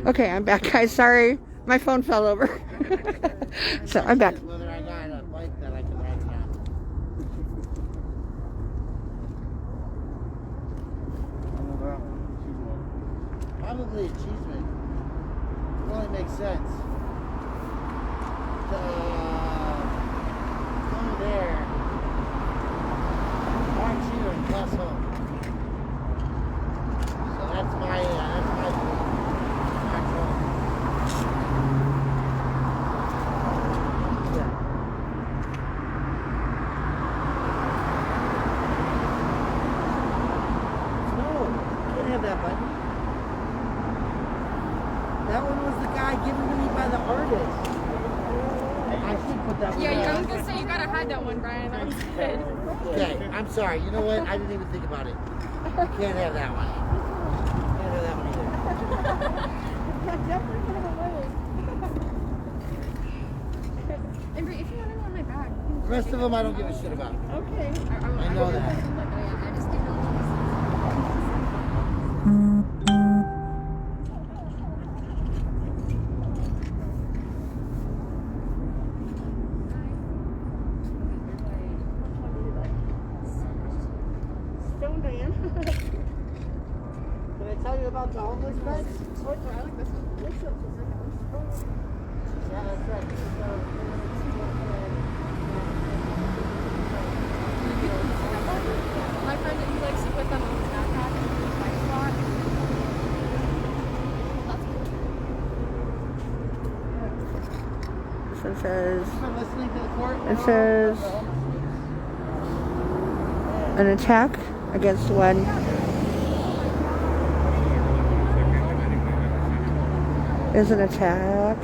Okay, I'm back, guys. Sorry, my phone fell over. So I'm back. Whether I got a bike that I can ride now. Probably a Cheeseman. It only makes sense. Go there. Aren't you and plus home? So that's my belief. That's home. No, can't have that button. That one was the guy given to me by the artist. I should put that one Yeah, I on. was gonna say you gotta hide that one, Brian. That was good. Okay, I'm sorry. You know what? I didn't even think about it. You can't have that one. Can't have that one either. And if you want to go on my bag. The rest of them I don't give a shit about. Okay. I know that. I just didn't know. Stone Dan. Can I tell you about the homeless beds? I like this one. What's up? Yeah, that's right. My friend, he likes to put them on his backpack and put my spot. That's cool. This one says, I'm listening to the court. it says, an attack against one. Is an attack.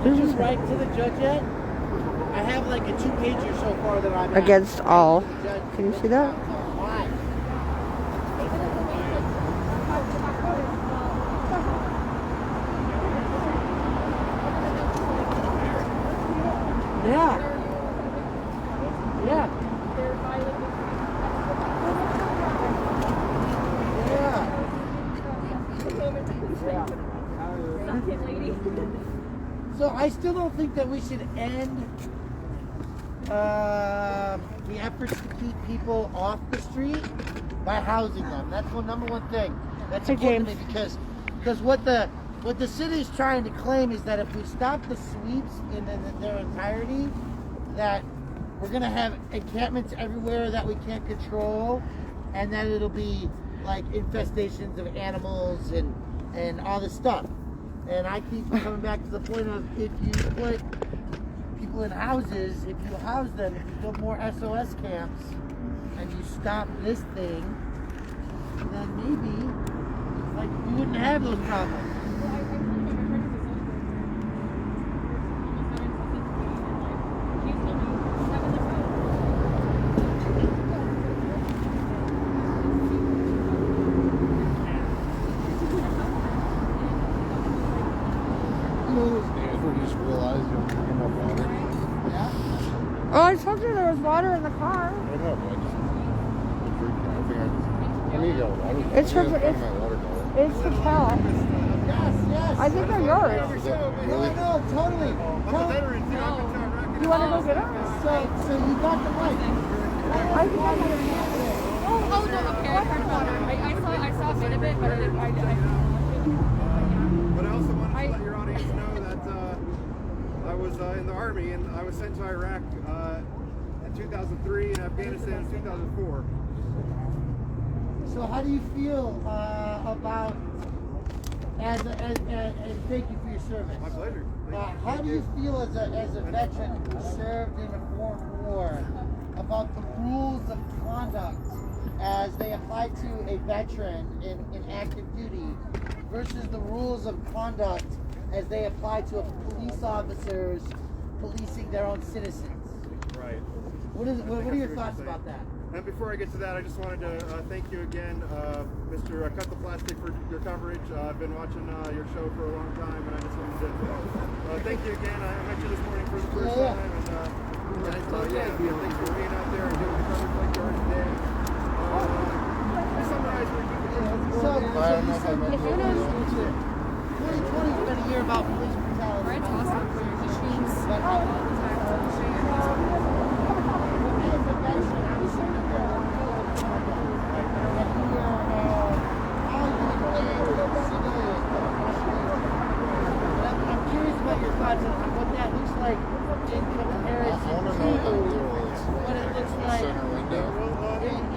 Did you write to the judge yet? I have like a 2-pager so far that I'm Against all. The judge- Can you see that? Why? Yeah. Yeah. They're violating Yeah. lady. So I still don't think that we should end the efforts to keep people off the street by housing them. That's number one thing. That's Hey, important to James. me because what the city is trying to claim is that if we stop the sweeps in their entirety, that we're gonna have encampments everywhere that we can't control, and that it'll be like infestations of animals and all this stuff. And I keep coming back to the point of if you put people in houses, if you house them, if you build more SOS camps, and you stop this thing, then maybe like you wouldn't have those problems. Just realized you're drinking more water. Yeah. Oh, I told you there was water in the car. I know, but I just drinking. I think I need a water. It's for- my it's- water bottle. It's the towel. Yes. I think they're yours. Is that No, really? no, totally. You want to go get them? So you got the mic. I think I got it. Oh no, okay, I heard about her. I saw a bit of it, but I didn't. But I also wanted to let your audience know that I was in the Army and I was sent to Iraq in 2003 and Afghanistan in 2004. So how do you feel about and thank you for your service. My pleasure. How do you feel as a veteran who served in a foreign war about the rules of conduct as they apply to a veteran in active duty versus the rules of conduct as they apply to police officers policing their own citizens? Right. What are your thoughts about that? And before I get to that, I just wanted to thank you again, Mr. Cut the Plastic, for your coverage. I've been watching your show for a long time, and I just wanted to thank you again. I met you this morning for the first time, and thanks for being out there and doing the coverage like you are today. To summarize, So you said about police brutality. Ryan's awesome. He's But all the I'm curious about your thoughts on what that looks like in comparison to what it looks like Center window. in the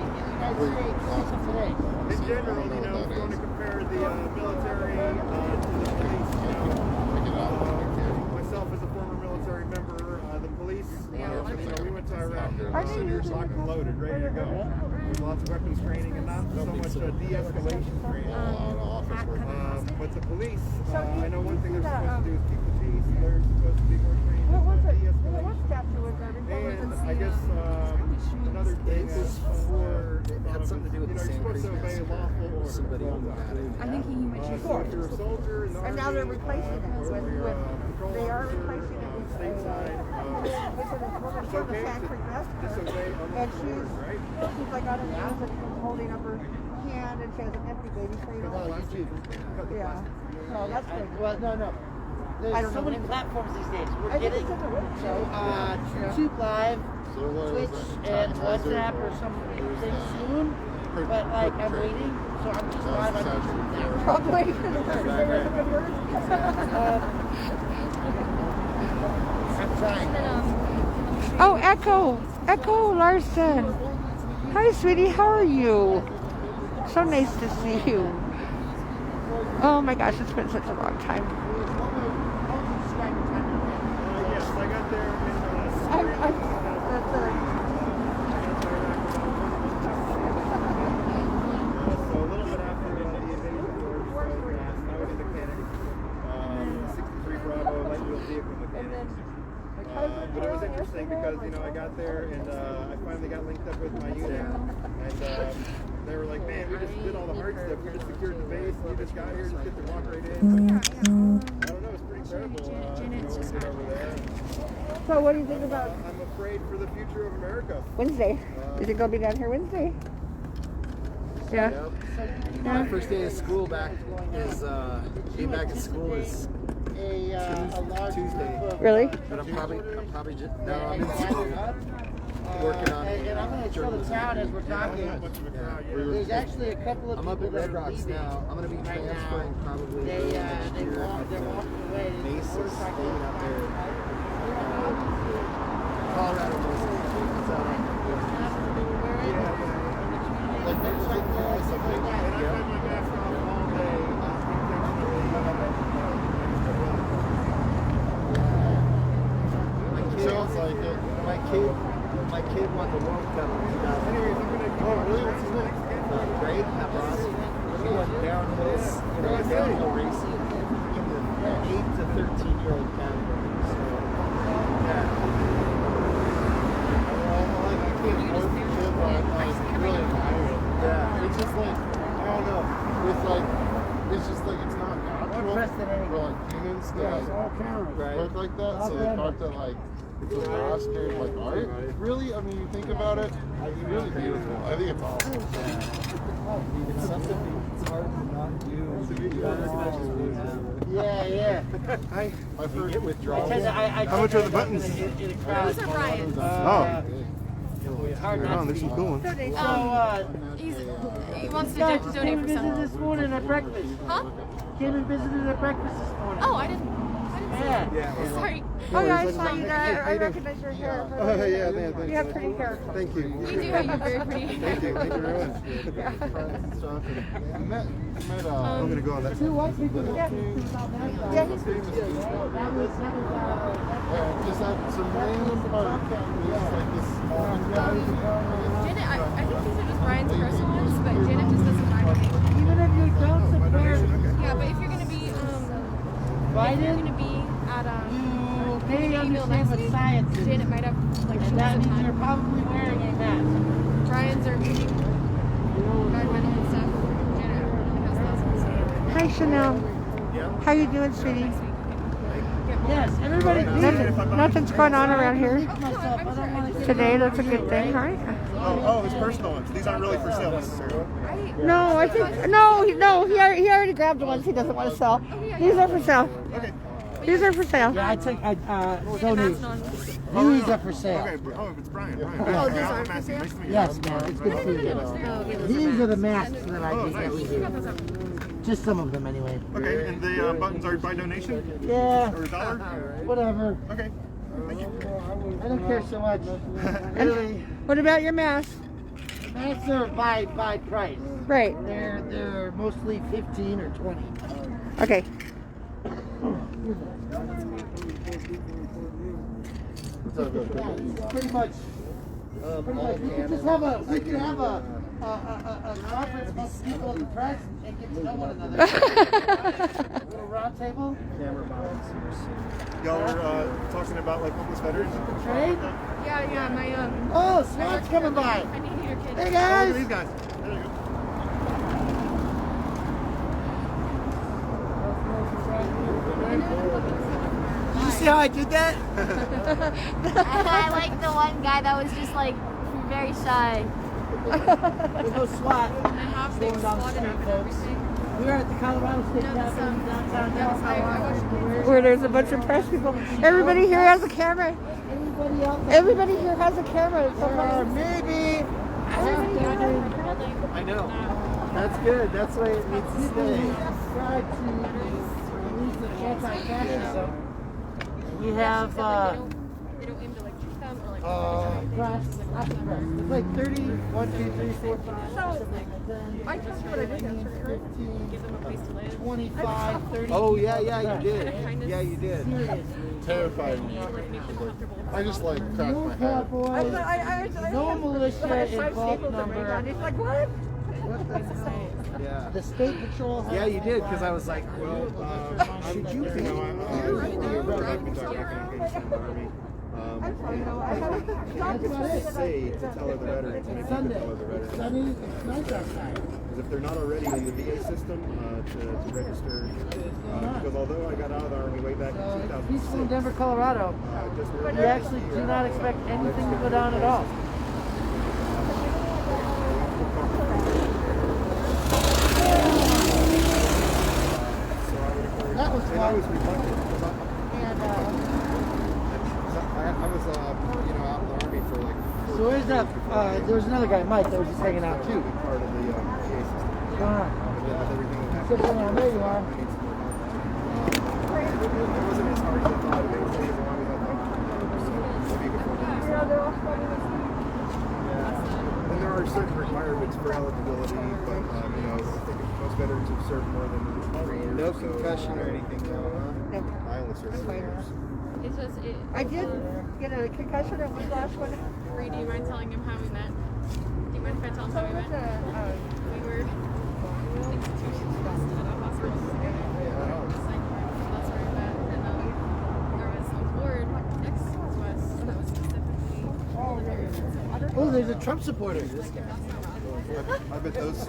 United States today. In general, you know, if you want to compare the military to the police, you know, myself as a former military member, the police, you know, we went to Iraq, locked and loaded, ready to go. With lots of weapons training and not so much de-escalation training. But the police, I know one thing they're supposed to do is keep the peace. They're supposed to be more trained What was in it? de-escalation. What statue was that? And I guess another thing is for had something to do with you know, the you're sand supposed to creek obey lawful order. somebody at all who had times. it. I think he mentioned So if you're a soldier in the And now army, they're replacing it or with, you're a patrol they are officer, replacing it with stateside, it's it's a woman okay from the Sand to Creek Massacre. disobey And unlawful orders, right? she's like on her knees and she's holding up her hand and she has an empty baby cradle. Oh, YouTube. Yeah. No, that's good. Well, no. I There's don't so know many when. platforms these days. We're I think getting it's in the website. YouTube Live, So what is Twitch, that? and Time WhatsApp hazard or something or is soon. that But like, I'm training? waiting, so I'm just That's live on saturated YouTube now. there. Probably. There's a good word. I'm trying. Oh, Echo Larson. Hi, sweetie. How are you? So nice to see you. Oh my gosh, it's been such a long time. Yes, I got there in so a little bit after the invasion was I was a mechanic, 63 Bravo light wheel vehicle mechanic. But it was interesting because, you know, I got there and I finally got linked up with my unit, and they were like, man, we just did all the hard stuff. We just secured the base. We just got here, just get to walk right in. I don't know, it's pretty incredible. You know, what we did over there. So what do you think about I'm afraid for the future of America. Wednesday? You think I'll be down here Wednesday? Yeah. Yep. My first day of school back is being back at school is A large Tuesday. group of, Really? But I'm probably just no, I'm in school working on and I'm going to show the journalism. town as we're talking. Yeah. There's actually a couple of I'm up people at that Red are Rocks leaving now. I'm gonna be right transferring now. probably They early next they're year. walking away. Mesa, We're talking staying up there. about- Colorado Mesa. It's out on Like motorcycle, something. And I've had my mask off all day, Sounds like it. my kid won the World Cup in 2000. Anyways, I'm gonna Oh, really? What's his name? Great, Nebraska. He won downhill racing in the 8 to 13-year-old category. So, yeah. I can't work with him, but I really admire it. Yeah. It's just like, I don't know. It's just like, it's not natural for like humans to like work like that. So the fact that like it's a mastered like art, really, I mean, you think about it, it's really beautiful. I think it's awesome. It's something it's hard to not do as much as we have. Yeah. My first I withdrawals. tend to, How much are the buttons? In a crowd. Those are Ryan's. It's hard not to there's some cool ones. He wants to Guys, donate came for and visited some. this morning at breakfast. Huh? Came and visited at breakfast this morning. Oh, I didn't see Yeah. that. Sorry. Oh yeah, I saw you there. I recognize your hair. Yeah, man, thanks. You have pretty hair. Thank you. You do have very pretty. Thank you very much. I met I'm gonna go on that. Yeah, he's just at some random park. It's like this small guy. Janet, I think these are just Ryan's personal ones, but Janet just doesn't mind them. Even if you don't support Yeah, but if you're gonna be Biden, at you may email understand next what week, science is. Janet might have like And that some means you're time. probably wearing a mask. Ryan's are meeting guideline and stuff. Janet really has those. Hi, Chanel. How you doing, sweetie? Yes, everybody. Nothing's going on around here Myself, I don't want to today. That's a good thing, right? Oh, his personal ones. These aren't really for sale necessarily. No, I think no. He already grabbed the ones he doesn't want to sell. These are for sale. Okay. These are for sale. Yeah, I took donate. These are for sale. Okay. Oh, it's Brian. Brian. Oh, these I'm aren't for asking. sale? Nice to meet you. Yes, man. It's good to see you. These are the masks that I think that we do. Just some of them, anyway. Okay, and the buttons are by donation? Yeah. Or $1? Whatever. Okay. Thank you. I don't care so much. Really. What about your mask? Masks are by price. Right. They're mostly 15 or 20. Okay. Pretty much. We could just have a conference amongst people in the press and get to know one another. A little round table. Y'all were talking about like homeless veterans. Trade? Yeah, my Oh, SWAT's coming by. I need your kid. Hey Oh, guys. these guys. There you go. Did you see how I did that? I like the one guy that was just like very shy. There's no SWAT. And I have things slotted up and everything. We're at the Colorado State Capitol in downtown Colorado. Where there's a bunch of press people. Everybody here has a camera. Anybody else? Everybody here has a camera. It's so funny. Maybe. I know. That's good. That's the way it needs to stay. Subscribe to release of anti-fascism. We have They don't aim to like shoot them or like press. It's like 30, 1, 2, 3, 4, 5, 6, 7, 8, I just what I did 10, yesterday. 15, give them a place to live. 25, 30. Oh yeah, you did. Yeah, you did. Serious. Terrified me. Like make them comfortable. I just like cracked No my head. cowboys. No militia involved He's number. like, what? Yeah. The state patrol has Yeah, you did, because I was like, well, should you be? I've been talking to the Army. Say to tell other veterans, and I think Sunday. to tell other It's veterans, sunny. It's nice outside. because if they're not already in the VA system, to register, because although I got out of the Army way back in It's peaceful in 2006, Denver, Colorado. just We actually do not expect anything to go down at all. That was And I was fun. reluctant because And I was, you know, out in the Army for like 4 so where's that? There was another guy, Mike, that was just hanging out too. part of the VA system. What's going on? But then with everything that Sit happened, down. There you are. it wasn't as hard as I thought. It was as long as I thought. So maybe before that. And there are certain requirements for eligibility, but you know, I think most veterans have served more than 3 years. No so, concussion or anything, no, I only served 3 years. It's just I did get a concussion at one last one. Bree, do you mind telling him how we met? Do you mind if I tell him how we met? We were institutions at a hospital together. That's where we met. And there was a board next to us that was specifically Oh, there's a Trump supporter. I bet those.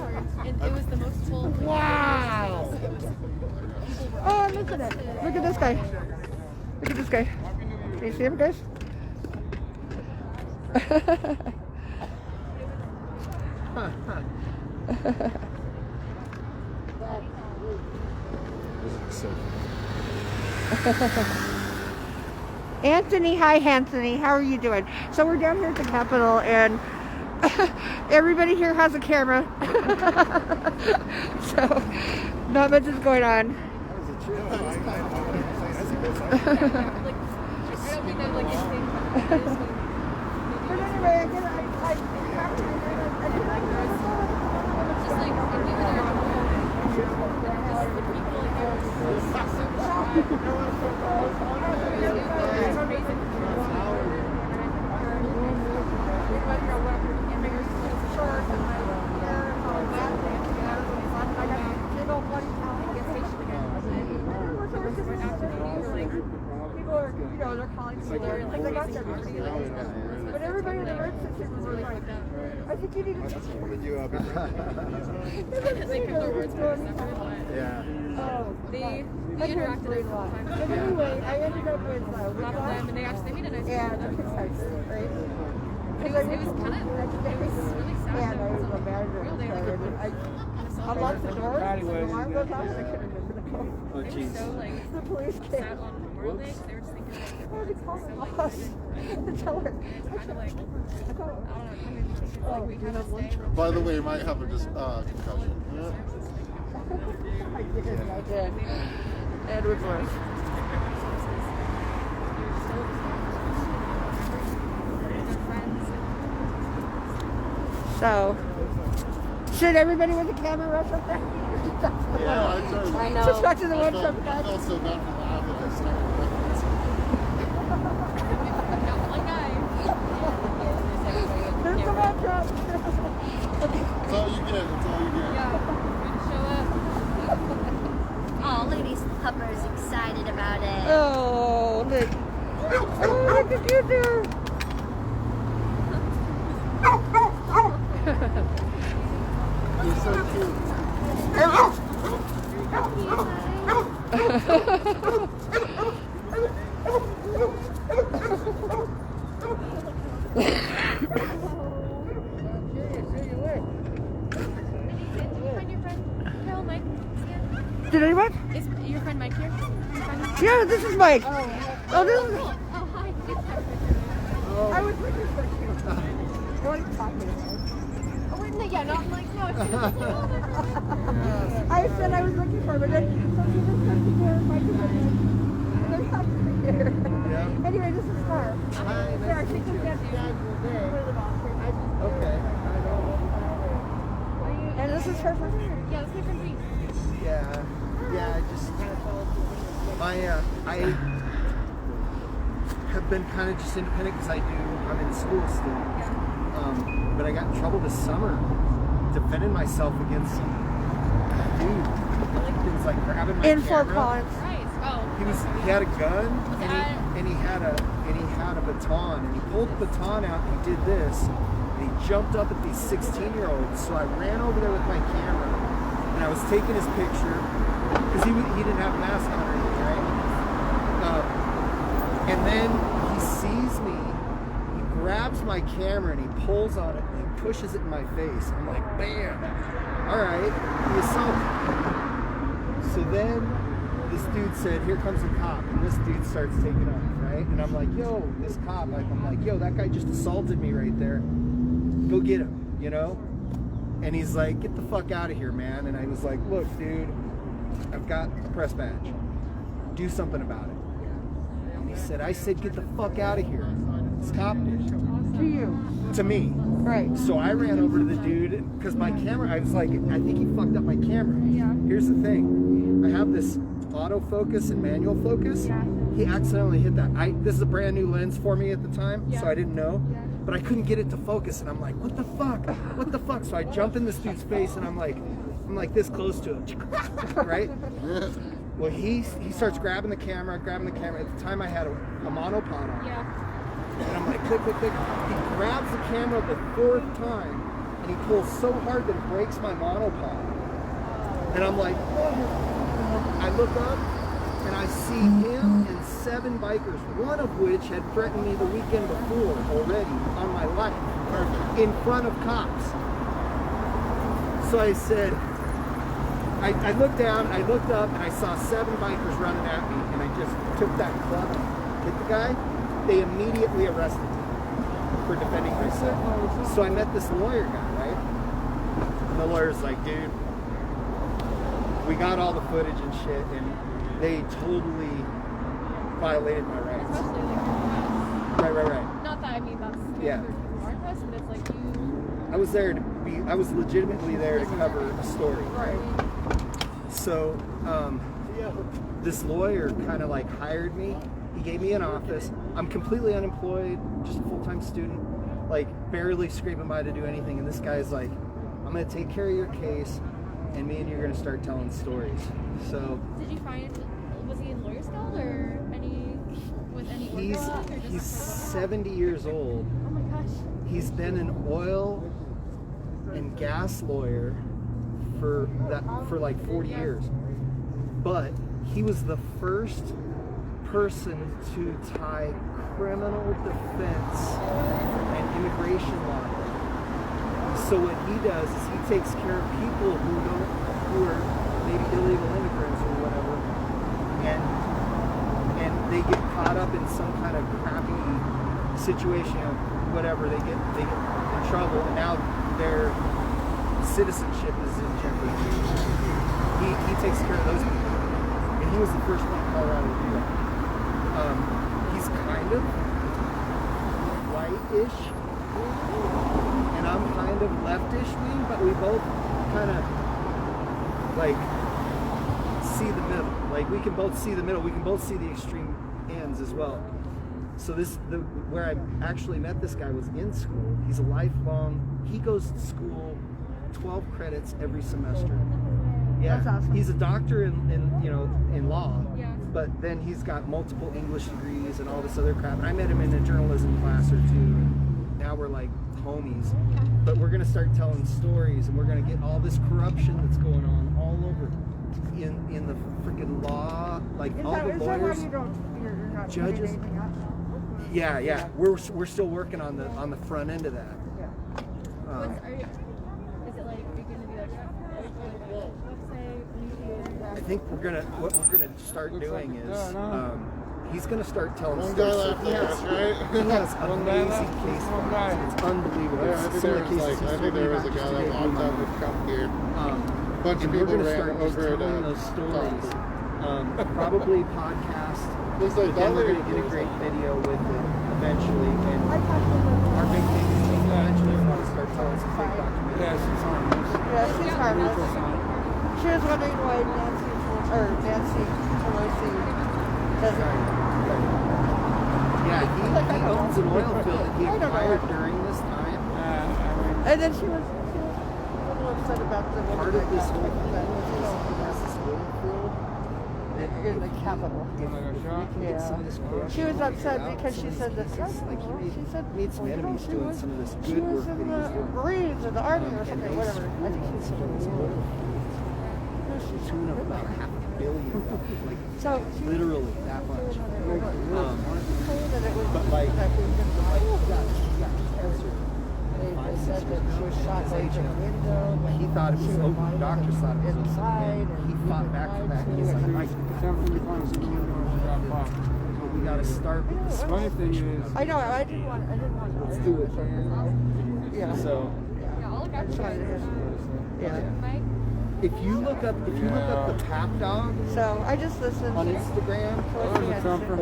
and it was the most full. Wow. Oh, look at it. Look at this guy. Look at this guy. Can you see him, guys? Anthony, hi Anthony, how are you doing? So we're down here at the Capitol and everybody here has a camera. So not much is going on. Like, I don't think that like anything. But anyway, I did, I captured it and I did Just like when we were there, just the people like they were so shy. It's amazing. People are, you know, they're calling people, they're like, they got their but everybody in the red section was really fine. I think you need to Did you be friends? They kept their words very separate, but Yeah. we interacted a couple times. But anyway, I ended up with A lot of them, and they actually made a nice and a hitchhiker, right? It was really sad. Yeah, though, there was because a manager. real day, like, I unlocked the door. The alarm goes off. I couldn't remember the code. Oh, they were jeez. so like The police came. sad on Memorial Day. 'Cause they were just thinking like, Oh, they called so, like, us. Tell her. it's kind of like, I don't know, kind of like we kind of stay. By the way, you might have a concussion. I did. Edward Bush. So, should everybody with a camera rush up there? Yeah, I know. Just watching the one I from felt so bad for the habit I started. One guy. There's the one drop. That's all you get. That's all you get. Yeah, good to show up. Oh, look at these puppers excited about it. Oh, look. Oh, look at you there. You're so cute. Did you find your friend Carol, Mike? Did anyone? Is your friend Mike here? Yeah, this is Mike. Oh, this is. Oh, hi. I was looking for you. What are you talking about? Oh, wait, no, yeah, not like, no. I said I was looking for him, but then somebody just said to here, Mike is like, they're not here. Yeah. Anyway, this is her. Hi, There, nice to she meet can you. get Okay. And this is her friend. Yeah, that's my friend Reese. Yeah. Yeah, I just I have been kind of just independent because I'm in school still. But I got in trouble this summer defending myself against some dude. Things like grabbing my In Fort camera. Collins. Right. Oh. He had a gun that- and he had a baton and he pulled the baton out and he did this and he jumped up at these 16-year-olds. So I ran over there with my camera and I was taking his picture because he didn't have a mask on or anything, right? And then he sees me, he grabs my camera and he pulls on it and he pushes it in my face. I'm like, bam! All right, he assaulted. So then this dude said, here comes a cop. And this dude starts taking off, right? And I'm like, yo, this cop, I'm like, yo, that guy just assaulted me right there. Go get him, you know? And he's like, get the fuck out of here, man. And I was like, look, dude, I've got a press badge. Do something about it. And he said, I said, get the fuck out of here. This cop did. To you. To me. Right. So I ran over to the dude because my camera, I was like, I think he fucked up my camera. Yeah. Here's the thing. I have this autofocus and manual focus. Yeah. He accidentally hit that. This is a brand new lens for me at the time, so Yeah. I didn't know. Yeah. But I couldn't get it to focus, and I'm like, what the fuck? What the fuck? So I jump in this dude's face, and I'm like this close to him, right? Well, he starts grabbing the camera. At the time, I had a monopod on. Yeah. And I'm like, click, click, click. He grabs the camera the fourth time, and he pulls so hard that it breaks my monopod. And I'm like, oh. I look up, and I see him and 7 bikers, one of which had threatened me the weekend before already on my life, in front of cops. So I said, I looked down, I looked up, and I saw 7 bikers running at me, and I just took that club, hit the guy. They immediately arrested me for defending myself. So I met this lawyer guy, right? And the lawyer's like, dude, we got all the footage and shit, and they totally violated my rights. Especially like Right. not that I mean that's Yeah. other people aren't us, but it's like you. I was legitimately there to cover a story, right? So, this lawyer kind of like hired me. He gave me an office. I'm completely unemployed, just a full-time student, like barely scraping by to do anything. And this guy's like, I'm gonna take care of your case, and me and you're gonna start telling stories. So Did you find? Was he in Lawyers Guild or with any? org or just he's 70 years old. Oh my gosh. He's been an oil and gas lawyer for like 40 years. But he was the first person to tie criminal defense and immigration law. So what he does is he takes care of people who are maybe illegal immigrants or whatever, and they get caught up in some kind of crappy situation or whatever. They get in trouble, and now their citizenship is in jeopardy. He takes care of those people, and he was the first one in Colorado to do that. He's kind of white-ish, and I'm kind of leftish wing, but we both kind of like see the middle. Like we can both see the middle. We can both see the extreme ends as well. So where I actually met this guy was in school. He's a lifelong. He goes to school 12 credits every semester. Yeah, That's awesome. He's a doctor in law. Yeah. But then he's got multiple English degrees and all this other crap. And I met him in a journalism class or two. And now we're like homies. But we're gonna start telling stories, and we're gonna get all this corruption that's going on all over in the freaking law, like Is all that, the is that why lawyers. you're not judges. putting anything up? Yeah. We're still working on the front end of that. Yeah. Is it like, are you going to be like, website, YouTube? I think what we're gonna start doing is he's gonna start telling One guy stories. left He there, has right? amazing case files. It's unbelievable. Yeah, I think Some there of the was cases I think there was a guy that walked up with cup here. Bunch of and we're people gonna ran start just over it. telling those stories. Probably podcast. Looks like But then we're that gonna lady- integrate video with it eventually. And I talked to her. our big thing is we eventually want to start telling some big documentaries. Yeah, she's harmless. She was wondering why Nancy Pelosi doesn't. Yeah, he owns an oil field that he I don't know. acquired during this time. And then she was a little upset about the Part of this whole thing that is he has this oil field that in the capital. if we can get some of this corruption She was upset figured out, because some she of said these that cases, like she said he made some well, you know, enemies she doing was- some of this she good was work in that he's the doing. Marines or the Army or And something, they whatever. I think she's some of this oil to the tune of about $500 million, like so she literally that much. saying that it was But like, that we didn't he got cancer. They said that she was shot out the window. He thought it was She open. was Doctors thought it was open. inside, And he and fought back from that. He's like, but we gotta start with the Funny thing is, I know. I didn't want. Let's do it. Yeah. So Yeah, I'll look out for Sorry, you. Yeah. Mike? if you look up the Tap Dog So I just listened on to Instagram Felicity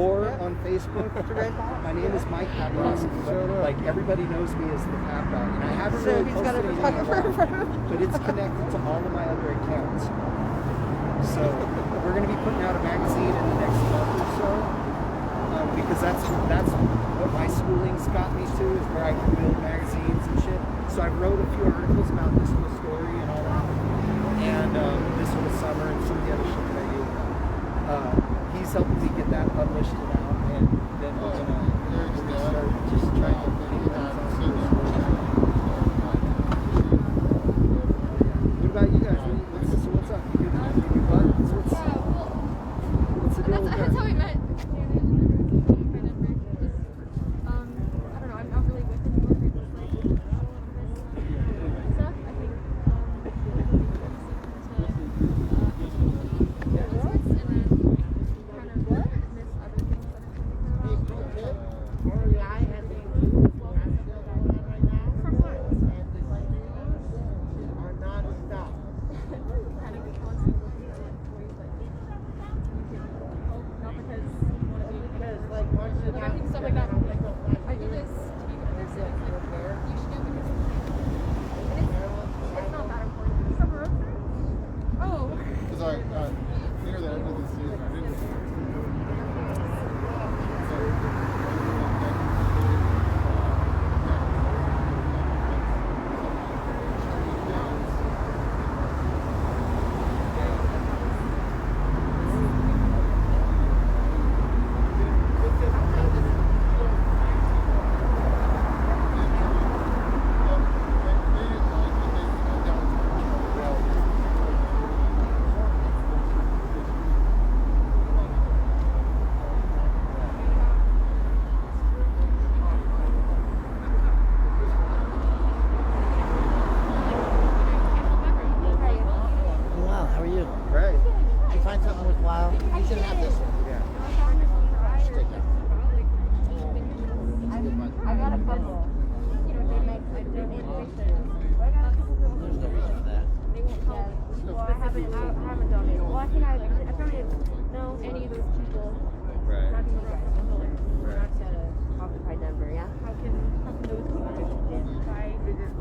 or Anderson. on Facebook, To Red Hot. my name is Mike Paprosky. Like everybody knows me as the Tap Dog, and I haven't So really he's got a posted anything in a photographer. while, but it's connected to all of my other accounts. So we're going to be putting out a magazine in the next month or so, because that's what my schooling's got me to, is where I can build magazines and shit. So I wrote a few articles about this whole story and all that, and this whole summer and some of the other shit that I do. He's helping me get that published and out, and then we're gonna start just trying to figure out. What about you guys? What's up? You good? You what? What's the deal with That's that? how we met. I don't know, I'm not really with anymore. We're just like, stuff. I think, and then kind of miss other things that I'm thinking about. From what? Kind of constantly looking at ways that you can help, not because you want to be like I think stuff like that. Like, I do this to be with others, and it's like you should do it because it's not that important. Summer up there? Oh. Because near the end of the season, I didn't.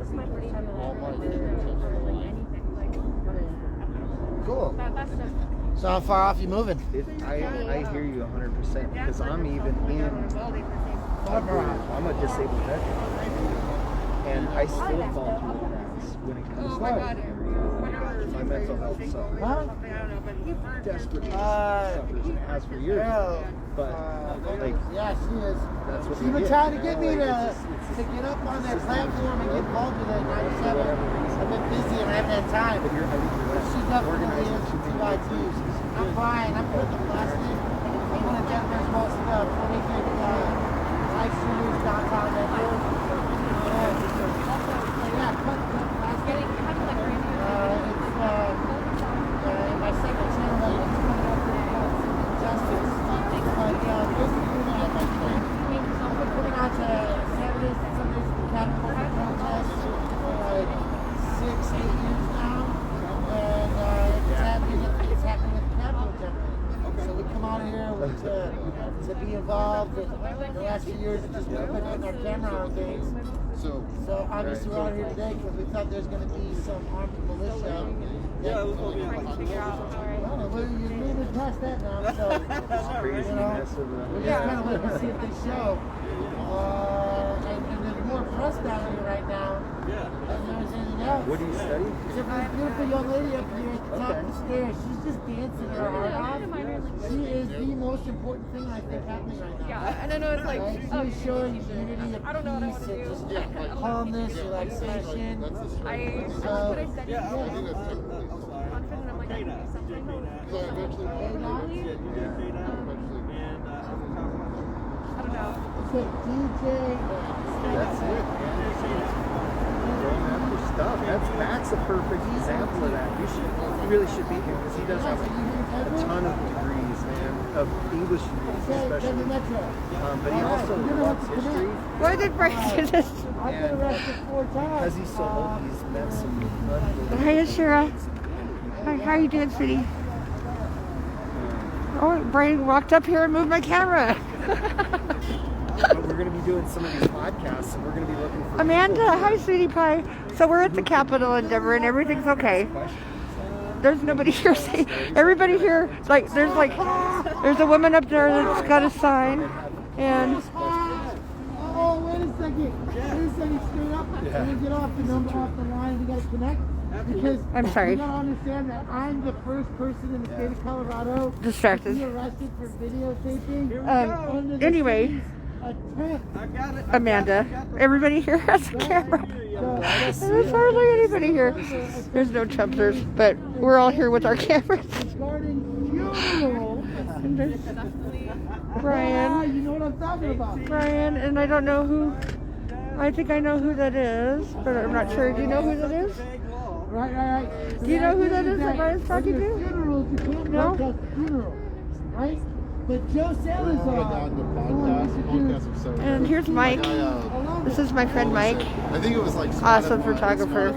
This is my first time all my Cool. That's So how far off you moving? I hear you 100% because I'm even in. I'm a disabled veteran, and I still fall through the cracks when it comes to my mental health. So desperately suffers and has for years. But like, Yeah, she is. that's what She's been they trying to get, get me you know, to like, get up on that platform and get involved with it. 97. I've been busy and I haven't had time. But I think you're right. She's definitely Organizing into too many 2x2s. I'm fine. I'm putting the plastic. I'm one of Denver's most prolific live streamers downtown Denver. Yeah, cut the plastic. It's in my second channel that it's coming up with Justice. But basically, I've been putting on to Saturdays and Sundays at the Capitol for protests for like 6-8 years now. And it's happening at the Capitol Temple. So we come out here to be involved. And the last few years, it's just been putting our camera on things. So So obviously we're out here today because we thought there's going to be some armed militia. Yeah, it was going to be you're moving past that now, so crazy mess of we're just kind of looking to see if they show. And there's more press down here right now than there's anything else. What do you study? Except for this beautiful young lady up here at the top of the stairs. She's just dancing her heart out. She is the most important thing I think happening right now. Yeah, and I know it's like, Right? She is showing unity of I don't know what I peace wanna and do. just calmness, relaxation. I So, what I said. I think that's typically Confident, I'm like, I can do something. so eventually I don't know. so DJ, That's it. Going after stuff. Matt's a perfect example of that. You really should be here because he does have a ton of degrees, man, of English degrees especially. But he also loves history. Why did Brian do this? I've been arrested 4 times. Because he's so old, he's met some unbelievable. Hi, Shira. Hi, how are you doing, sweetie? Oh, Brian walked up here and moved my camera. But we're going to be doing some of these podcasts, and we're going to be looking for Amanda, hi, sweetie pie. So we're at the Capitol in Denver, and everything's okay. There's nobody here. Everybody here, like, there's a woman up there that's got a sign, and Oh, wait a second. Straight up. When we get off the line, we got to connect. Because I'm sorry. you gotta understand that I'm the first person in the state of Colorado Distracted. to be arrested for videotaping. Under the Anyway, city's attempt. Amanda, everybody here has a camera. There's hardly anybody here. There's no chumpsters, but we're all here with our cameras. Regarding funeral. And there's Ah, Brian. you know what I'm talking about. Brian, and I don't know who. I think I know who that is, but I'm not sure. Do you know who that is? Right. Do you know who that is that Brian's talking When there's to? funerals, you can't No? protest funerals, right? But Joe Salazar, on the podcast of so And here's Mike. This is my friend Mike. I think it was like Awesome photographer.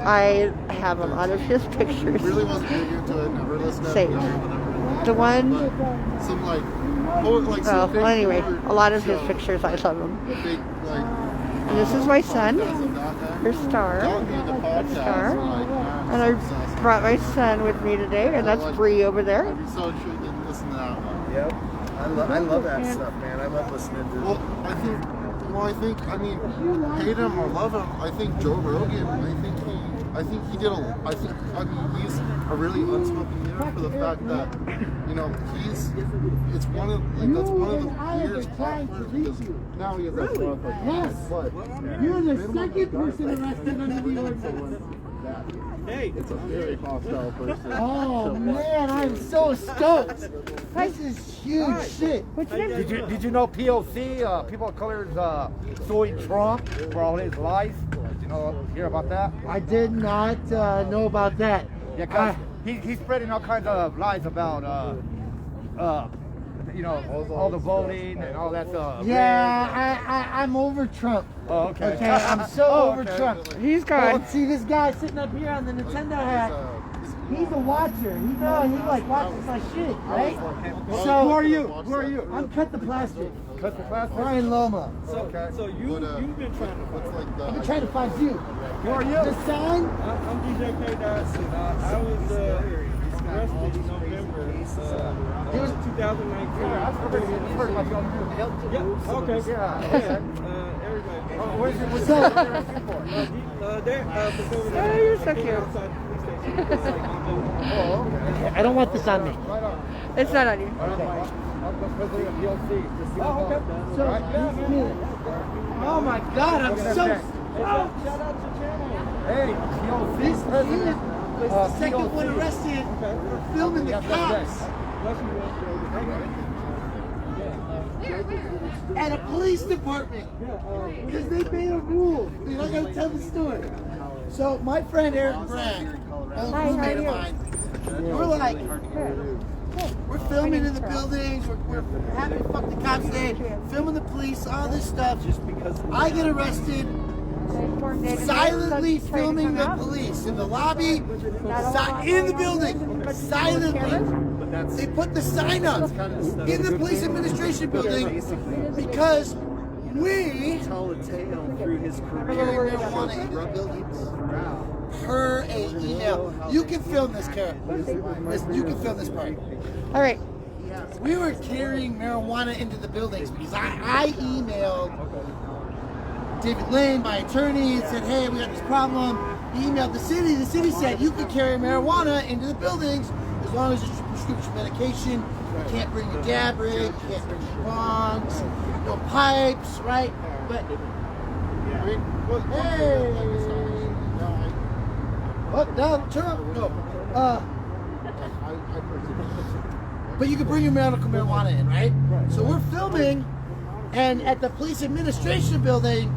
I have a lot of his pictures. really wasn't big into it. Never listened to Saved. it. Never. The one, Some like some well, anyway, big a lot of his show. pictures, I love them. Big like. And this is my son, her star. Don't need the podcast. Star. Like, And I brought my son with me today, and that's Bree over there. I'd be so intrigued to listen to that one. Yep. I love that stuff, man. I love listening to Well, I mean, hate him or love him, I think Joe Rogan, I mean, he's a really unspoken hero for the fact that, you know, it's one of, like, that's one of the weirdest platforms because now he has that stuff, like, Yes. but You're the second person arrested under the ordinance. it's a very hostile person. Oh man, I'm so stoked. This is huge shit. What's your name? Did you know POC, people of color, is suing Trump for all his lies? Did you hear about that? I did not know about that. Yeah, cause he's spreading all kinds of lies about, all the voting and all that stuff. Yeah, I'm over Trump. Oh, okay. Okay, I'm so over Trump. He's Oh, gone. see this guy sitting up here on the Nintendo hat. He's a watcher. He like watches my shit, right? So Who are you? I'm Cut the Plastic. cut the plastic? Brian Loma. Okay. So you've been trying to What's like I've been the trying to find you. Who are you? The sign? I'm DJ K-Dot, and I was arrested in November of 2019. Yeah, okay. Everybody. What's up? Oh, you're so cute. I don't want this on me. It's not on you. I'm the president of PLC. Oh, okay. So, oh my God, I'm so. Shout out to channel. Hey, PLC president. Was the second one arrested for filming the cops at a police department because they made a rule. You're not gonna tell the story. So my friend Eric Brand, old roommate of mine, we're like, we're filming in the buildings. We're having fuck the cops day, filming the police, all this stuff. I get arrested. Silently filming the police in the lobby, in the building, silently. They put the sign up in the police administration building because we Tell a tale through his carry career. marijuana into the buildings. Per a email. You can film this, Kara. You can film this part. All right. We were carrying marijuana into the buildings because I emailed David Lane, my attorney, and said, hey, we got this problem. He emailed the city. The city said you can carry marijuana into the buildings as long as it's prescription medication. You can't bring your dab rig, you can't bring your bongs, no pipes, right? But, hey! What? No, turn up. No. But you can bring your medical marijuana in, right? So we're filming, and at the police administration building,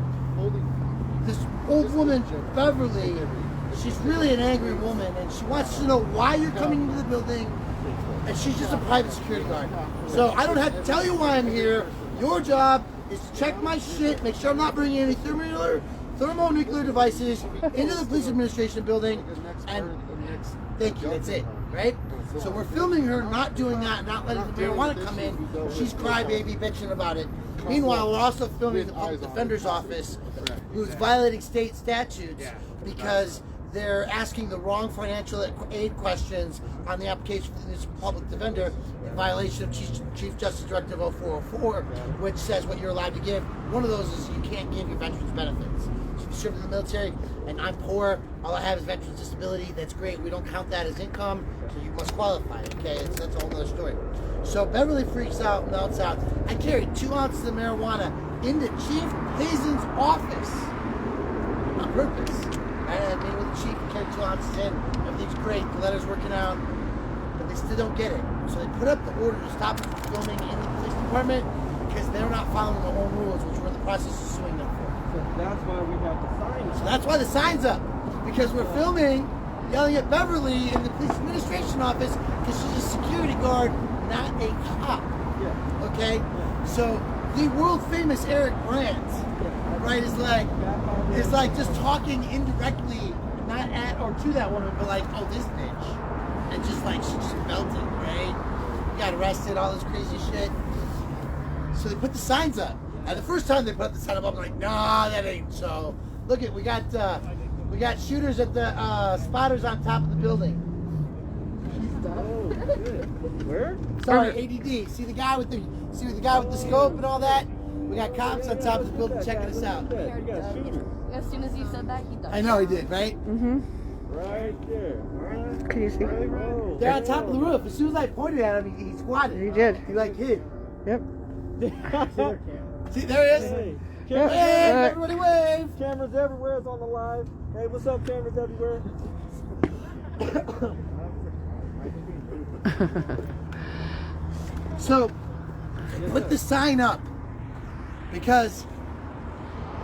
this old woman, Beverly, she's really an angry woman, and she wants to know why you're coming into the building, and she's just a private security guard. So I don't have to tell you why I'm here. Your job is to check my shit, make sure I'm not bringing any thermonuclear devices into the police administration building, and thank you, that's it, right? So we're filming her not doing that, not letting the marijuana come in. She's crybaby bitching about it. Meanwhile, we're also filming the public defender's office, who's violating state statutes because they're asking the wrong financial aid questions on the application for this public defender in violation of Chief Justice Directive 0404, which says what you're allowed to give. One of those is you can't give your veterans benefits. So if you serve in the military and I'm poor, all I have is veterans disability, that's great. We don't count that as income, so you must qualify, okay? That's a whole other story. So Beverly freaks out and melts out. I carried 2 ounces of marijuana into Chief Hazen's office on purpose. I had a meeting with the chief, carried 2 ounces in, everything's great, the letter's working out, but they still don't get it. So they put up the order to stop them from filming in the police department because they're not following their own rules, which we're in the process of suing them for. So that's why we have the sign. So that's why the sign's up, because we're filming, yelling at Beverly in the police administration office because she's a security guard, not a cop. Yeah. Okay? Yeah. So the world famous Eric Brandt, right, is like just talking indirectly, not at or to that woman, but like, oh, this bitch. And just like, she just melted, right? Got arrested, all this crazy shit. So they put the signs up. And the first time they put the sign up, I'm like, nah, that ain't so. Look at, we got shooters at the spotters on top of the building. Where? Sorry, ADD. See the guy with the scope and all that? We got cops on top of the building checking us out. As soon as you said that, he died. I know he did, right? Mm-hmm. Right there. Right. Can you see? They're on top of the roof. As soon as I pointed at him, he squatted. He did. He like hid. Yep. See, there he is. Hey, Wave, everybody wave. Cameras everywhere. It's on the live. Hey, what's up, cameras everywhere? So, put the sign up because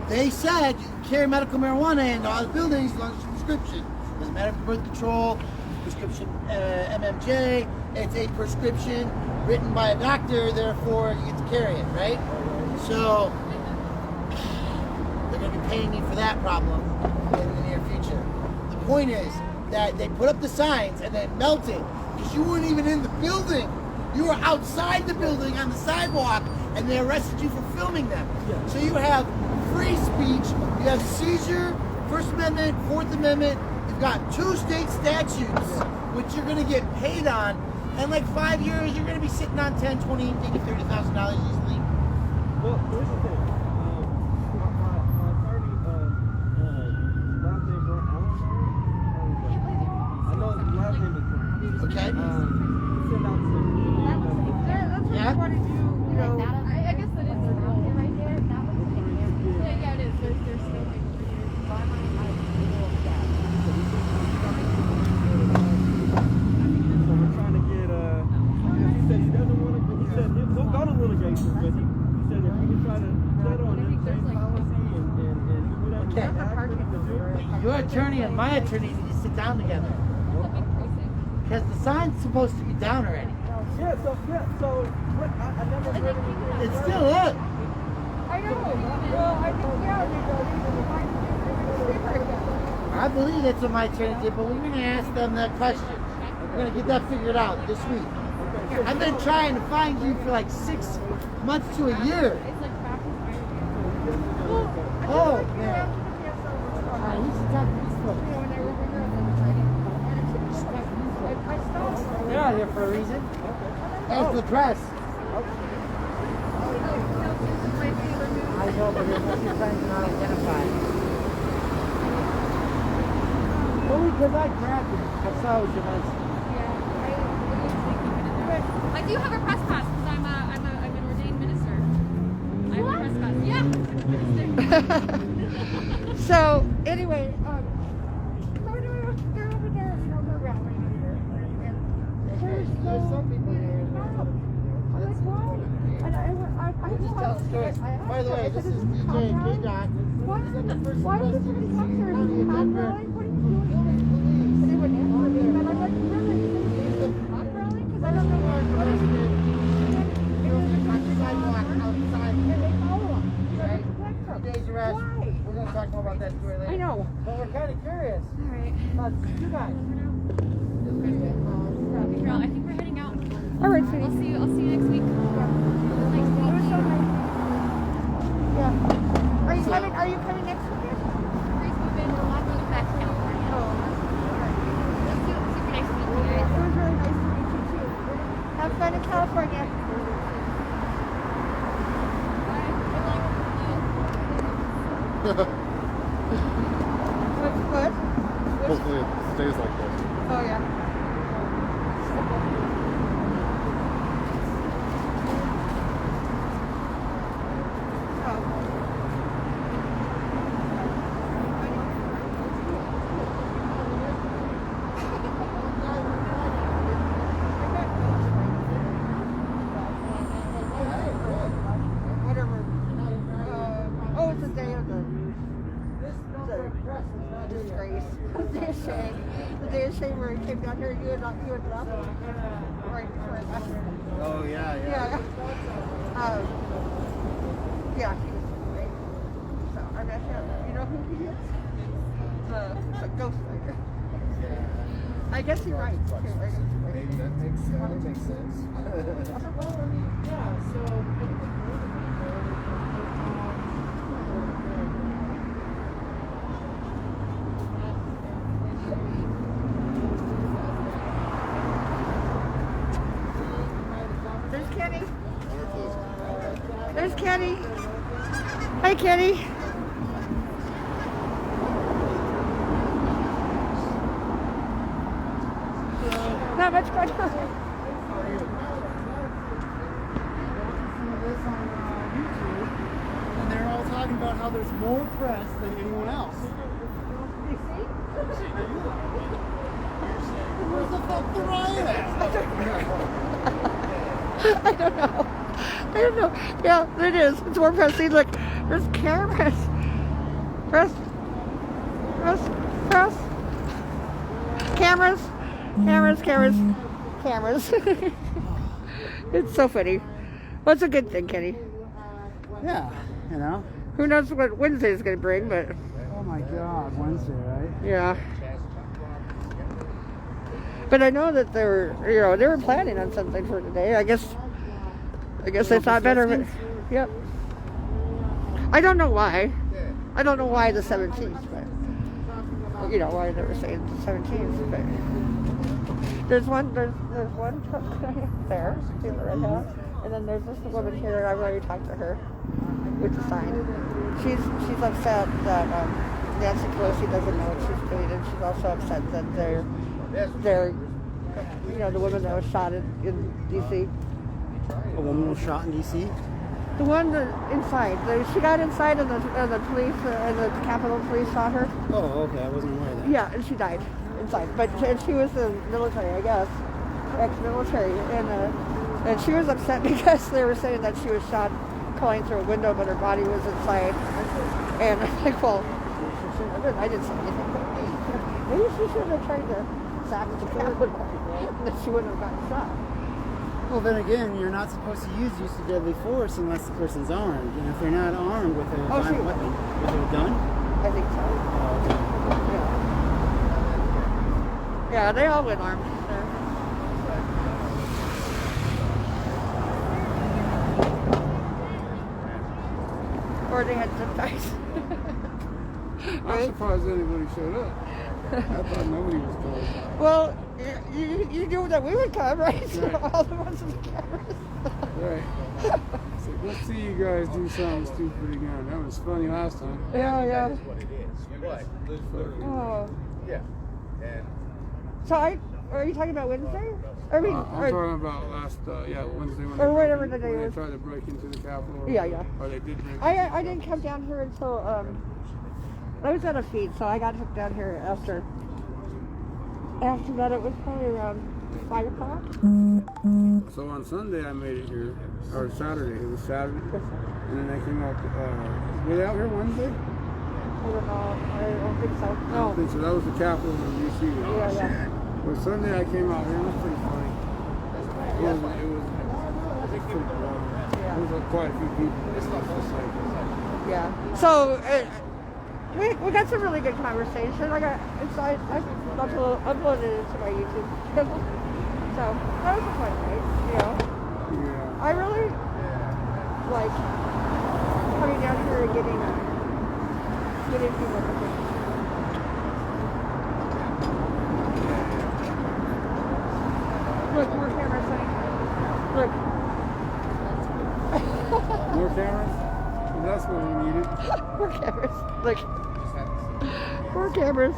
they said you can carry medical marijuana into all the buildings as long as it's a prescription. Doesn't matter if it's birth control, prescription MMJ, it's a prescription written by a doctor, therefore you get to carry it, right? So, they're going to be paying me for that problem in the near future. The point is that they put up the signs and they melted because you weren't even in the building. You were outside the building on the sidewalk and they arrested you for filming them. So you have free speech, you have seizure, First Amendment, Fourth Amendment, you've got 2 state statutes, which you're going to get paid on, and like 5 years, you're going to be sitting on 10, 20, maybe $30,000 easily. Well, here's the thing. My attorney, last name is Alan. I know his last name is Brown. Okay. He sent out some That's what Yeah. I wanted to do. You know, I guess that is right there. Yeah, it is. There's still things So we're trying to get, he said he doesn't want to, he said he'll go to litigation, but he said if we can try to settle on this same policy and whatever Okay. we have to do. Your attorney and my attorney need to sit down together. Because the sign's supposed to be down already. So what, I never heard anything. It's still up. I know. Well, I think, yeah, I believe that's what my attorney did, but we're going to ask them that question. We're going to get that figured out this week. I've been trying to find you for like 6 months to a year. Oh, man. Alright, we should talk to these folks. They're out here for a reason. As the press. I know, but there's no signs not identified. Only because I grabbed it. I saw it was your license. I do have a press pass because I'm an ordained minister. I have a press pass. Yeah. So, anyway, so anyway, they're over there, you know, they're rallying here. And There's some people here. I'm like, why? And I Just tell a story. By the way, this is DJ K-Dot. Why This is the first why person did to somebody see come here? on the I'm agenda. rallying? What are you doing? And they would answer me, but I'm like, really? I'm rallying? Because I don't know where what is it? Sidewalk outside. And they follow them. Right. Right. Today's arrest. Why? We're going to talk more about that story later. I know. But we're kind of curious. All right. You guys. Girl, I think we're heading out. All right, sweetie. I'll see you next week. Nice It was so meeting you. nice. Yeah. Are you coming next weekend? Grace moving. We're walking back to California. Oh. Super nice to meet you It guys. was really nice to meet you too. Have fun in California. What's good? Hopefully it stays like this. Oh yeah. Whatever. Oh, it's a day of the disgrace. The day of shame. The day of shame where he came down here, you had left. Right before I got here. Oh, yeah. Yeah. Yeah, he was great. So I met him. You know who he is? The ghostwriter. I guess he writes too, right? Maybe that makes sense. Yeah, so. There's Kenny. There's Kenny. Hi, Kenny. Not much going on. And they're all talking about how there's more press than anyone else. Where's the fuck the riot at? I don't know. I don't know. Yeah, it is. It's more press. See, look, there's cameras. Press. Cameras. It's so funny. Well, it's a good thing, Kenny. Yeah, you know. Who knows what Wednesday is going to bring, but Oh my God, Wednesday, right? yeah. But I know that they were planning on something for today. I guess I guess they thought better of it. Yep. I don't know why. I don't know why the 17th, but you know why they were saying the 17th. But there's one there, see the red hat, and then there's this woman here. I've already talked to her with the sign. She's upset that Nancy Pelosi doesn't know what she's doing, and she's also upset that they're you know, the woman that was shot in D.C. A woman was shot in D.C.? The one that inside. She got inside and the police and the Capitol Police shot her. Oh, okay. I wasn't aware of that. Yeah, and she died inside. But she was in the military, I guess, ex-military, and she was upset because they were saying that she was shot calling through a window, but her body was inside. And I'm like, well, I didn't say anything. Maybe she should have tried to sack the Capitol, that she wouldn't have gotten shot. Well, then again, you're not supposed to use of deadly force unless the person's armed. And if they're not armed with a violent weapon, with a gun? I think so. Yeah, they all went armed. Or they had zip ties. I'm surprised anybody showed up. I thought nobody was coming. Well, you knew that we would come, right? So all the ones with the cameras. Right. So let's see you guys do something stupid again. That was funny last time. Yeah. Oh. Yeah. So are you talking about Wednesday? I'm talking about last, Wednesday when or whatever the day they was. tried to break into the Capitol. Yeah. Or they did break. I didn't come down here until I was at a feed, so I got hooked down here after. After that, it was probably around 5 o'clock. So on Sunday I made it here, or Saturday. It was Saturday, and then they came out. Were they out here Wednesday? I don't know. I don't think so. I don't think so. That was the Capitol in D.C. Yeah. Well, Sunday I came out here. It was pretty funny. It was pretty boring. There was quite a few people. Yeah. So we got some really good conversation. I uploaded it to my YouTube channel. So that was a fun night, you know. Yeah. I really like coming down here and getting people to think. Look, more cameras, honey. Look. More cameras? Well, that's what we needed. More cameras. Look. More cameras.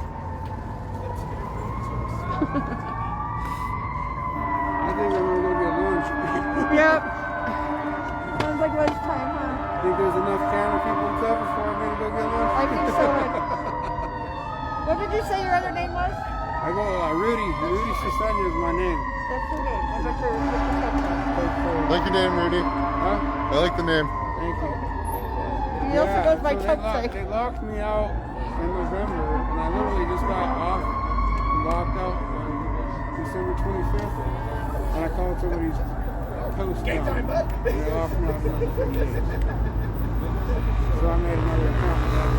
I think I'm gonna go get lunch. Yep. Sounds like lunchtime, huh? Think there's enough camera people in Clovis for me to go get lunch? I think so. What did you say your other name was? I go Rudy. Rudy Cistania is my name. That's your name. I bet you're Like your name, Rudy. Huh? I like the name. Thank you. He also goes by so Topsy. they locked me out in November, and I literally just got off and locked out on December 25th, and I called somebody's post down, and they locked me out for another 3 days. So I made another account for that.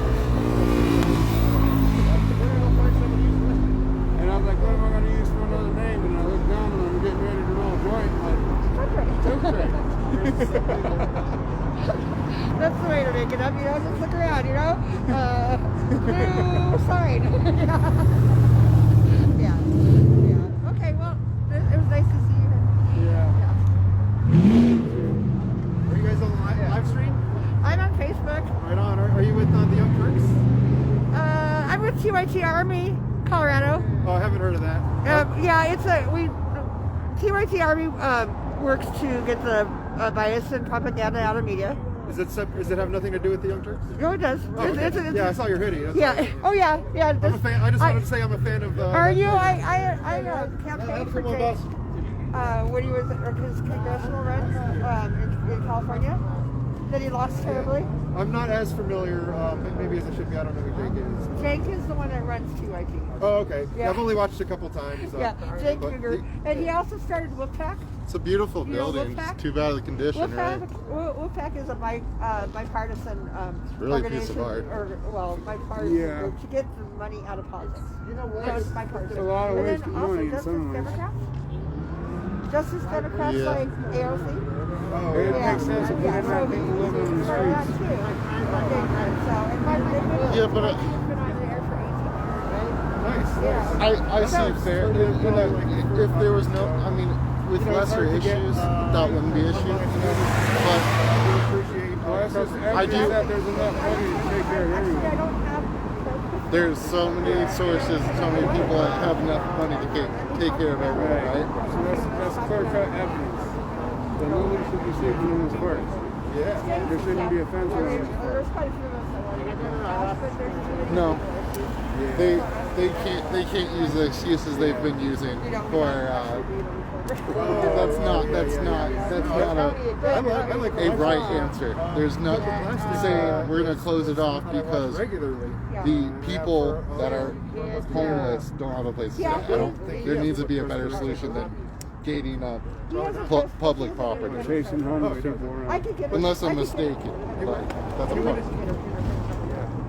And I was like, what am I going to use for another name? And I looked down and I'm getting ready to roll a joint. That's the way to make it up, you know, just look around, you know? New sign. Yeah. Okay, well, it was nice to see you. Yeah. Are you guys on the live stream? I'm on Facebook. Right on. Are you with the Young Turks? I'm with TYT Army, Colorado. Oh, I haven't heard of that. Yeah, TYT Army works to get the bias and propaganda out of media. Does it have nothing to do with the Young Turks? No, it does. Oh, okay. Yeah, I saw your hoodie. That's yeah. Oh, yeah. I'm a fan. I just wanted to say I'm a fan of. Are you? I campaigned for Jay when he was his congressional run in California. That he lost terribly. I'm not as familiar, maybe as I should be. I don't know who Jake is. Jake is the one that runs TYT. Oh, okay. Yeah. I've only watched a couple times. Yeah, Jake Kruger. And he also started Wolfpack. It's a beautiful building. It's too bad the condition, right? Wolfpack is a bipartisan really a piece of organization, art. bipartisan group to get the money out of politics. You know what? So it's bipartisan. It's a lot of waste of money in Justice some ways. Democrats. Justice Democrats Yeah. like AOC. Oh, it makes sense if Yeah, they're so not people living in the for that streets. too. So, and my Yeah, but he's been on the air for 18 years, right? Nice. Yeah. I see fair. You know, if there was no, I mean, with lesser issues, that wouldn't be an issue. But Well, that's just I do. evidence that there's enough money to take care of Actually, I everything. don't have. there's so many sources, so many people that have enough money to take care of everyone, right? So that's clear-cut evidence that nobody should be sleeping in this court. Yeah. There shouldn't be a fence around it. There's quite a few of us that want to get in the house, but there's too many No. people. They can't use the excuses they've been using for that's not a right answer. There's not saying we're gonna close it off because the people that are homeless don't have a place to stay. I don't think there needs to be a better solution than gating up public property. Chasing homeless people around. Unless I'm mistaken, like that's a problem.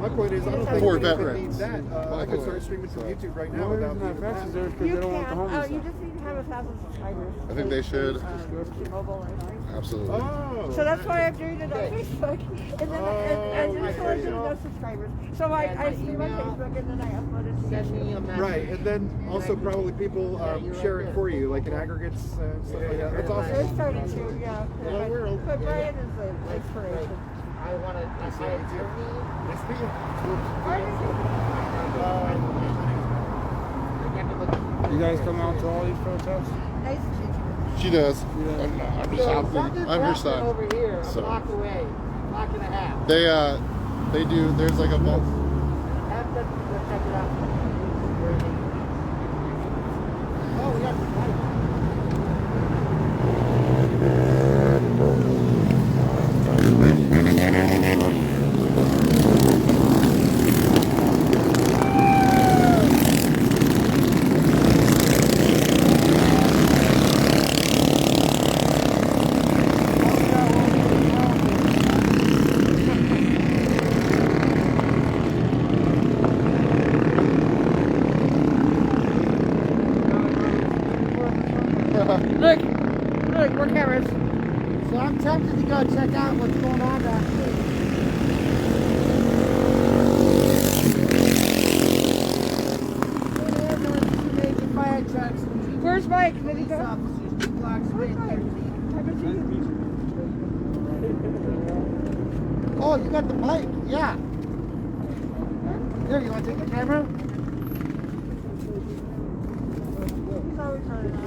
My point is, I don't think For we veterans. need that. I could start streaming from YouTube right now The without reason that fence is there is because You they don't want the can. homeless. You just need to have 1,000 subscribers. I think they should. T-Mobile, I think. Absolutely. Oh. So that's why I'm doing it on Facebook. And then until I get enough subscribers. So I stream on Facebook and then I upload it to YouTube. Right, and then also probably people share it for you, like in aggregates and stuff like that. That's awesome. They're starting to, yeah. But Brian is the inspiration. I want to. You guys come out to all these protests? Nice to meet you. She does. I'm just happy. I'm her son. Over here, So. a block away, block and a half. They do. There's like a bunch. Have to check it out. Oh, we got the light. Look, more cameras. So I'm tempted to go check out what's going on down here. Fire trucks. Where's Mike? Did he go? Officers, 2 blocks away. Oh, you got the mic? Yeah. Here, you want to take the camera? He's always running on.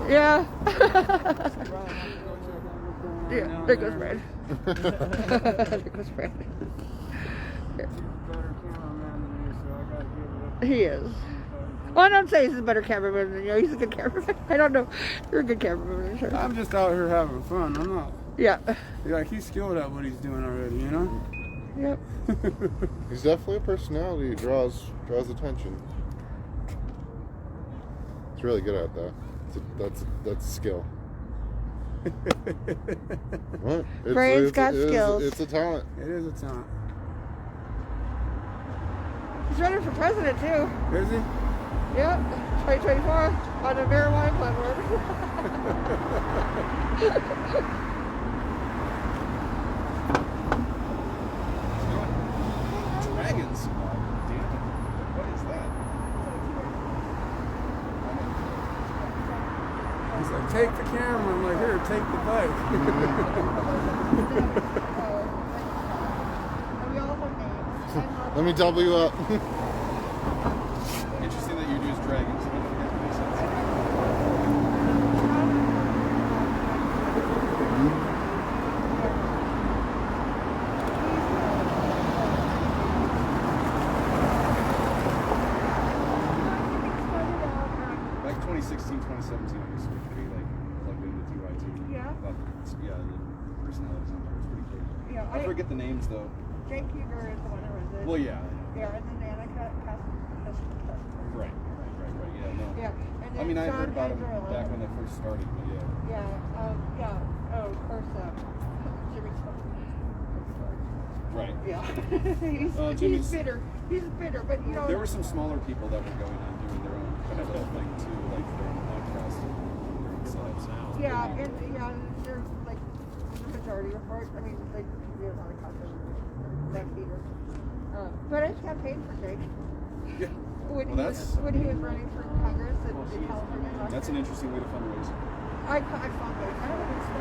Yeah. Yeah, there goes Brad. There goes Brad. He is. Well, I don't say he's a better cameraman than you. He's a good cameraman. I don't know. You're a good cameraman, sure. I'm just out here having fun. I'm not. Yeah. Like, he's skilled at what he's doing already, you know? Yep. He's definitely a personality. He draws attention. He's really good at that. That's a skill. What? Brian's got skills. It's a talent. It is a talent. He's running for president, too. Is he? Yep. 2024 on a marijuana platform. Dragons. What is that? He's like, take the camera. I'm like, here, take the bike. Let me double you up. Interesting that you use dragons. I don't think that makes sense. Like 2016, 2017, I used to be like plugged into TYT. Yeah. But, yeah, the personalities on there was pretty cool. Yeah, I forget the names though. Jake Huger is the one who runs it. Well, yeah. Yeah, and then Annika Right. Yeah, no. Yeah. And then I mean, I heard John about him Andrella. back when they first started, but yeah. Yeah. Oh, of course, Jimmy. Right. Yeah. he's Jimmy's- bitter. He's bitter, but you know. There were some smaller people that were going on doing their own kind of a thing too, like their own podcast and their own subs. Yeah, and there's like the majority of part. I mean, like we have a lot of content. That Peter. But I campaigned for Jake. Yeah. When Well, he was running for Congress in California. That's an interesting way to fundraise. I fought it. I don't think so.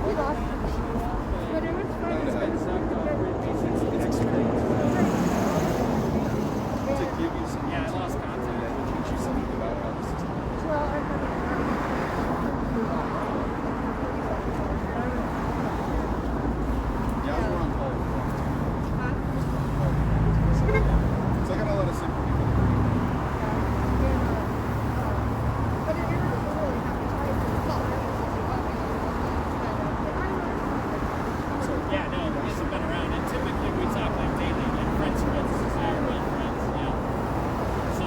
We lost. But it was fun. It's experience. To give you some content that will teach you something about how the system works. Well, I Yeah, I was more on call. So I got a lot of sick people. Yeah, no, he hasn't been around. And typically we talk like daily, like friends, desire, well, friends, yeah. So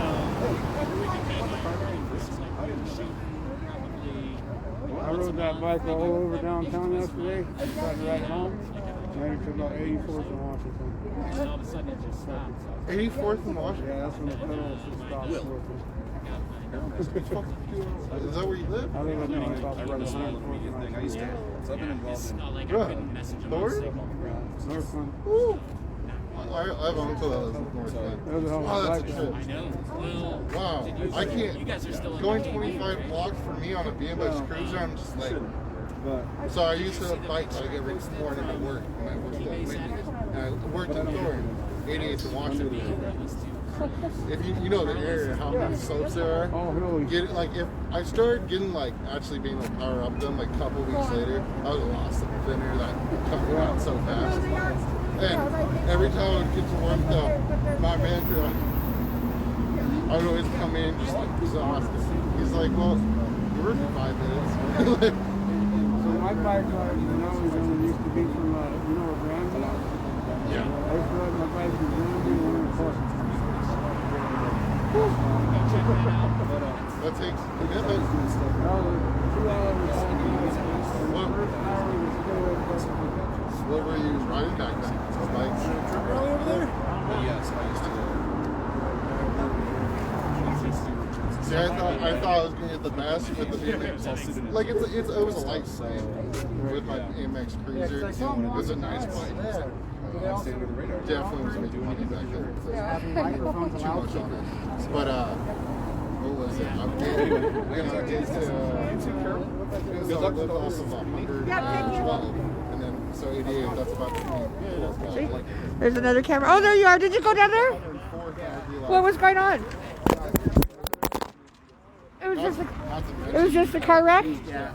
we can maybe shoot probably. I rode that bike all over downtown yesterday. I got right home. Made it to about 84th and Washington. And all of a sudden it just stops. 84th and Washington? Yeah, that's when the pedals just stopped working. Is that where you live? I live in I run a small media thing. I used to. So I've been involved in. Like I couldn't message him on Signal. Northland. I have an uncle that lives in Northland. Oh, that's a trip. I know. Well, Wow. I can't. you guys are still Going 25 blocks for me on a BMX cruiser, I'm just like. So I used to bike like every morning to work when I worked at Wendy's. And I worked in Thornton, 88th and Washington. If you know the area, how many slopes there are. Get like if I started getting like actually being able to power up them like a couple weeks later, I was lost in the thin air that coming out so fast. And every time I would get to work though, my manager, I would always come in just like exhausted. He's like, well, you worked for 5 minutes. So my bike ride, you know, used to be from, you know where Granby is? Yeah. I used to ride my bike from Granby and went across. That takes commitment. 2 hours. What were you riding back then? Bikes? Really over there? Yes, I used to go. See, I thought I was gonna get the best with the BMX. Like it was a light thing with my BMX cruiser. It was a nice bike. Definitely was making money back then. Too much on it. But what was it? I'm getting to lift off of 112, and then so 88. That's about the peak. There's another camera. Oh, there you are. Did you go down there? What was going on? It was just a car wreck? Yeah.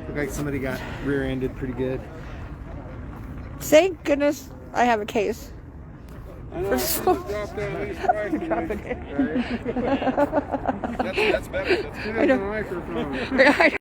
Looked like somebody got rear-ended pretty good. Thank goodness I have a case. I know, That's dropped that at least twice today. That's better. She doesn't like her phone.